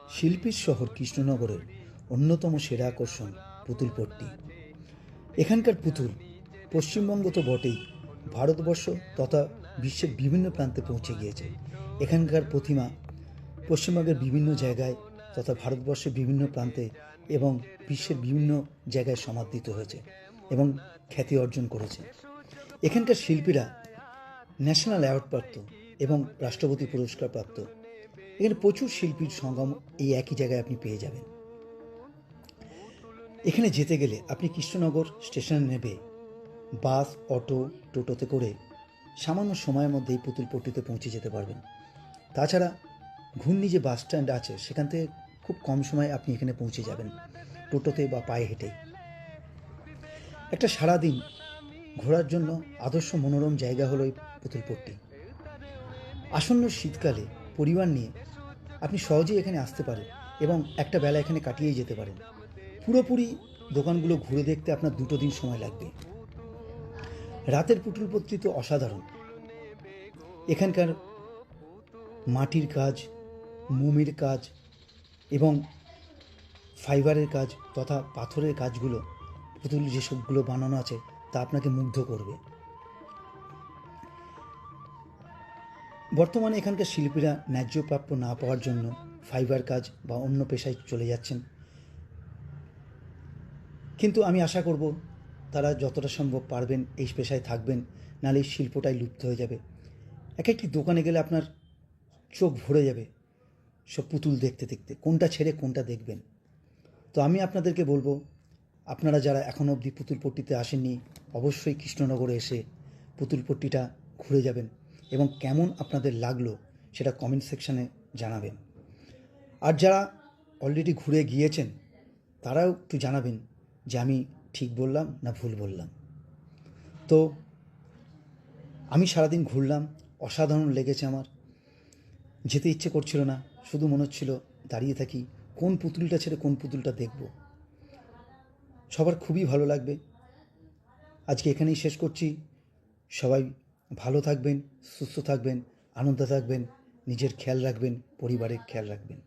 শিল্পীর শহর কৃষ্ণনগরের অন্যতম সেরা আকর্ষণ পুতুলপট্টি। এখানকার পুতুল পশ্চিমবঙ্গ তো বটেই, ভারতবর্ষ তথা বিশ্বের বিভিন্ন প্রান্তে পৌঁছে গিয়েছে। এখানকার প্রতিমা পশ্চিমবঙ্গের বিভিন্ন জায়গায় তথা ভারতবর্ষের বিভিন্ন প্রান্তে এবং বিশ্বের বিভিন্ন জায়গায় সমাদৃত হয়েছে এবং খ্যাতি অর্জন করেছে। এখানকার শিল্পীরা ন্যাশনাল অ্যাওয়ার্ড প্রাপ্ত এবং রাষ্ট্রপতি পুরস্কার প্রাপ্ত। এখানে প্রচুর শিল্পীর সঙ্গম এই একই জায়গায় আপনি পেয়ে যাবেন। এখানে যেতে গেলে আপনি কৃষ্ণনগর স্টেশনে নেবে বাস, অটো, টোটোতে করে সামান্য সময়ের মধ্যেই পুতুলপট্টিতে পৌঁছে যেতে পারবেন। তাছাড়া ঘূর্ণি যে বাস স্ট্যান্ড আছে সেখান থেকে খুব কম সময়ে আপনি এখানে পৌঁছে যাবেন টোটোতে বা পায়ে হেঁটে। একটা সারাদিন ঘোরার জন্য আদর্শ মনোরম জায়গা হলো এই পুতুলপট্টি। আসন্ন শীতকালে পরিবার নিয়ে আপনি সহজেই এখানে আসতে পারেন এবং একটা বেলা এখানে কাটিয়েই যেতে পারেন। পুরোপুরি দোকানগুলো ঘুরে দেখতে আপনার 2 দিন সময় লাগবে। রাতের পুতুলপট্টি তো অসাধারণ। এখানকার মাটির কাজ, মোমের কাজ এবং ফাইবারের কাজ তথা পাথরের কাজগুলো, পুতুল যেসবগুলো বানানো আছে তা আপনাকে মুগ্ধ করবে। বর্তমানে এখানকার শিল্পীরা ন্যায্য প্রাপ্য না পাওয়ার জন্য ফাইবার কাজ বা অন্য পেশায় চলে যাচ্ছেন, কিন্তু আমি আশা করব তারা যতটা সম্ভব পারবেন এই পেশায় থাকবেন, নাহলে এই শিল্পটাই লুপ্ত হয়ে যাবে। এক একটি দোকানে গেলে আপনার চোখ ভরে যাবে সব পুতুল দেখতে দেখতে, কোনটা ছেড়ে কোনটা দেখবেন। তো আমি আপনাদেরকে বলবো, আপনারা যারা এখনও অবধি পুতুলপট্টিতে আসেননি অবশ্যই কৃষ্ণনগরে এসে পুতুলপট্টিটা ঘুরে যাবেন এবং কেমন আপনাদের লাগলো সেটা কমেন্ট সেকশানে জানাবেন। আর যারা অলরেডি ঘুরে গিয়েছেন তারাও একটু জানাবেন যে আমি ঠিক বললাম না ভুল বললাম। তো আমি সারাদিন ঘুরলাম, অসাধারণ লেগেছে আমার। যেতে ইচ্ছে করছিল না, শুধু মনে হচ্ছিল দাঁড়িয়ে থাকি, কোন পুতুলটা ছেড়ে কোন পুতুলটা দেখব। সবার খুবই ভালো লাগবে। আজকে এখানেই শেষ করছি। সবাই ভালো থাকবেন, সুস্থ থাকবেন, আনন্দে থাকবেন, নিজের খেয়াল রাখবেন, পরিবারের খেয়াল রাখবেন।